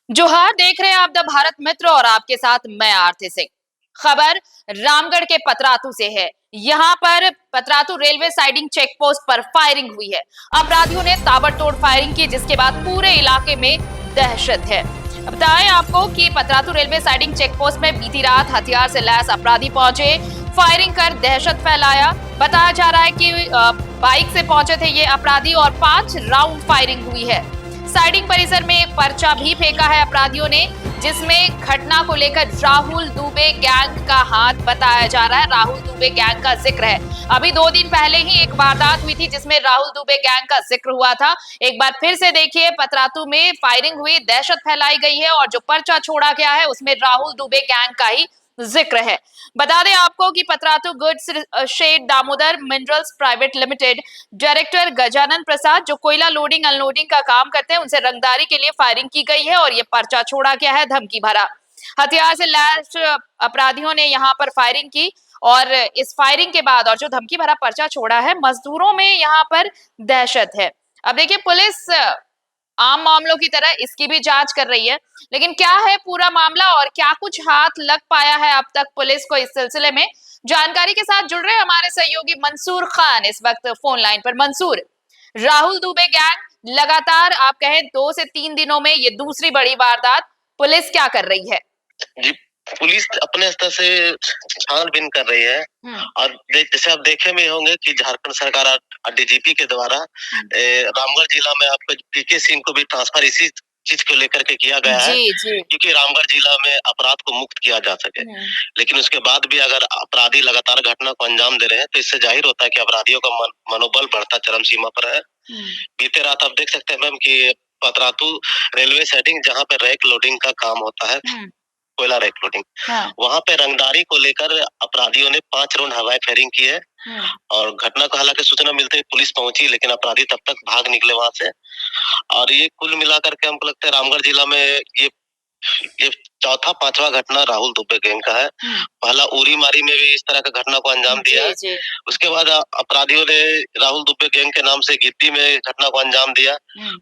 जोहार, देख रहे हैं आप द भारत मित्र और आपके साथ मैं आरती सिंह। खबर रामगढ़ के पतरातू से है। यहाँ पर Patratu railway siding check post पर फायरिंग हुई है। अपराधियों ने ताबड़तोड़ फायरिंग की, जिसके बाद पूरे इलाके में दहशत है। बताएं आपको कि Patratu railway siding check post में बीती रात हथियार से लैस अपराधी पहुंचे, फायरिंग कर दहशत फैलाया। बताया जा रहा है कि बाइक से पहुंचे थे ये अपराधी और 5 राउंड फायरिंग हुई है। साइडिंग परिसर में पर्चा भी फेंका है अपराधियों ने, जिसमें घटना को लेकर राहुल दुबे गैंग का हाथ बताया जा रहा है। राहुल दुबे गैंग का जिक्र है। अभी 2 दिन पहले ही एक वारदात हुई थी जिसमें राहुल दुबे गैंग का जिक्र हुआ था। एक बार फिर से देखिए, पतरातू में फायरिंग हुई, दहशत फैलाई गई है और जो पर्चा छोड़ा गया है उसमें राहुल दुबे गैंग का ही जिक्र है। बता दें आपको कि Patratu goods shed Damodar minerals private limited director Gajanan Prasad, जो कोयला लोडिंग अनलोडिंग का काम करते हैं, उनसे रंगदारी के लिए फायरिंग की गई है और ये पर्चा छोड़ा गया है धमकी भरा। हथियार से लैस अपराधियों ने यहाँ पर फायरिंग की और इस फायरिंग के बाद और जो धमकी भरा पर्चा छोड़ा है, मजदूरों में यहाँ पर दहशत है। अब देखिए, पुलिस आम मामलों की तरह इसकी भी जांच कर रही है, लेकिन क्या है पूरा मामला और क्या कुछ हाथ लग पाया है अब तक पुलिस को इस सिलसिले में, जानकारी के साथ जुड़ रहे हमारे सहयोगी मंसूर खान इस वक्त फोन लाइन पर। मंसूर, राहुल दुबे गैंग लगातार आप कहें 2 से 3 दिनों में ये दूसरी बड़ी वारदात, पुलिस क्या कर रही है? जी, पुलिस अपने स्तर से छानबीन कर रही है और जैसे आप देखे भी होंगे कि झारखंड सरकार और डीजीपी के द्वारा रामगढ़ जिला में आपको पीके सिंह को भी ट्रांसफर इसी चीज को लेकर के किया गया है क्योंकि रामगढ़ जिला में अपराध को मुक्त किया जा सके। लेकिन उसके बाद भी अगर अपराधी लगातार घटना को अंजाम दे रहे हैं तो इससे जाहिर होता है कि अपराधियों का मनोबल बढ़ता चरम सीमा पर है। बीते रात आप देख सकते हैं मैम कि पतरातू रेलवे साइडिंग जहाँ पे रैक लोडिंग का काम होता है, कोयला रैक लोडिंग, वहाँ पे रंगदारी को लेकर अपराधियों ने 5 राउंड हवाई फायरिंग की है और घटना को हालांकि सूचना मिलते ही पुलिस पहुंची, लेकिन अपराधी तब तक भाग निकले वहां से। और ये कुल मिलाकर के हमको लगता है रामगढ़ जिला में ये चौथा 5वां घटना राहुल दुबे गैंग का है। पहला उरी मारी में भी इस तरह का घटना को अंजाम दिया है। उसके बाद अपराधियों ने राहुल दुबे गैंग के नाम से गिद्दी में घटना को अंजाम दिया।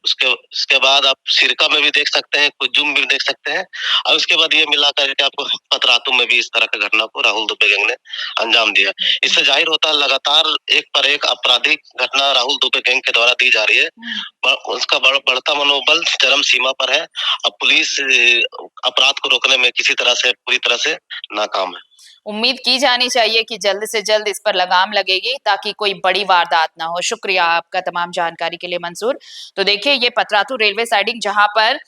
उसके बाद आप सिरका में भी देख सकते हैं, कुजुम भी देख सकते हैं और उसके बाद ये मिलाकर के आपको पतरातू में भी इस तरह का घटना को राहुल दुबे गैंग ने अंजाम दिया। इससे जाहिर होता है लगातार एक पर एक आपराधिक घटना राहुल दुबे गैंग के द्वारा दी जा रही है। उसका बढ़ता मनोबल चरम सीमा पर है। अब पुलिस अपराध को रोकने में किसी तरह से पूरी तरह से नाकाम है। उम्मीद की जानी चाहिए कि जल्द से जल्द इस पर लगाम लगेगी ताकि कोई बड़ी वारदात ना हो। शुक्रिया आपका तमाम जानकारी के लिए मंसूर। तो देखिए, ये पतरातू रेलवे साइडिंग जहां पर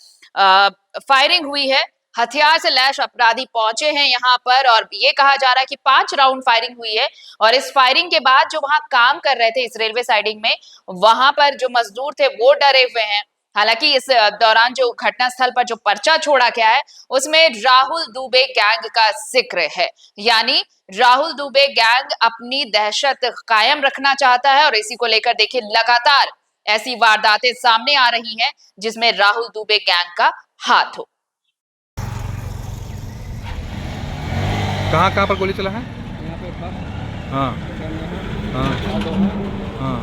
फायरिंग हुई है, हथियार से लैस अपराधी पहुंचे हैं यहाँ पर और ये कहा जा रहा है कि 5 राउंड फायरिंग हुई है और इस फायरिंग के बाद जो वहां काम कर रहे थे इस रेलवे साइडिंग में, वहां पर जो मजदूर थे वो डरे हुए हैं। हालांकि इस दौरान जो घटनास्थल पर जो पर्चा छोड़ा गया है उसमें राहुल दुबे गैंग का जिक्र है, यानी राहुल दुबे गैंग अपनी दहशत कायम रखना चाहता है और इसी को लेकर देखिए लगातार ऐसी वारदातें सामने आ रही हैं जिसमें राहुल दुबे गैंग का हाथ हो। कहाँ पर गोली चला है? यहाँ पे था। हाँ हाँ हाँ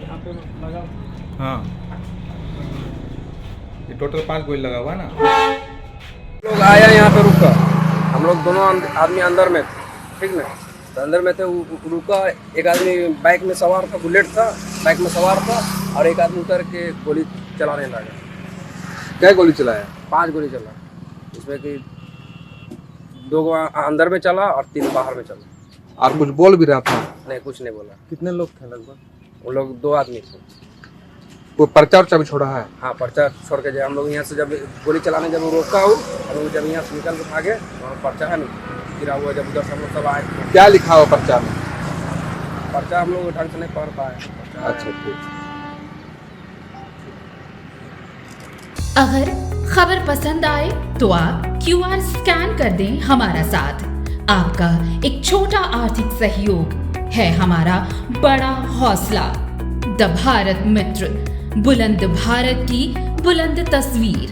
यहाँ पे लगा। हाँ, ये टोटल 5 गोली लगा हुआ है ना। लोग आया यहाँ पे रुका, हम लोग दोनों आदमी अंदर में थे, ठीक ना, तो अंदर में थे, रुका। एक आदमी बाइक में सवार था, बुलेट था, बाइक में सवार था और एक आदमी उतर के गोली चलाने लगा। क्या गोली चलाया? 5 गोली चला, इसमें कि 2 अंदर में चला और 3 बाहर में चला। और कुछ बोल भी रहा था? नहीं, कुछ नहीं बोला। कितने लोग थे लगभग? वो लोग 2 आदमी थे। वो पर्चा वर्चा भी छोड़ा है? हाँ, पर्चा छोड़ के हम लोग यहाँ से जब गोली चलाने जब रोका हो, हम लोग जब यहाँ से निकल के भागे, वहाँ पर्चा है ना गिरा हुआ, जब उधर से हम लोग सब आए। क्या लिखा हुआ पर्चा में? पर्चा हम लोग ढंग से नहीं पढ़ पाए। अच्छा, ठीक। अगर खबर पसंद आए तो आप QR स्कैन कर दें हमारा साथ। आपका एक छोटा आर्थिक सहयोग है हमारा बड़ा हौसला। द भारत मित्र, बुलंद भारत की बुलंद तस्वीर।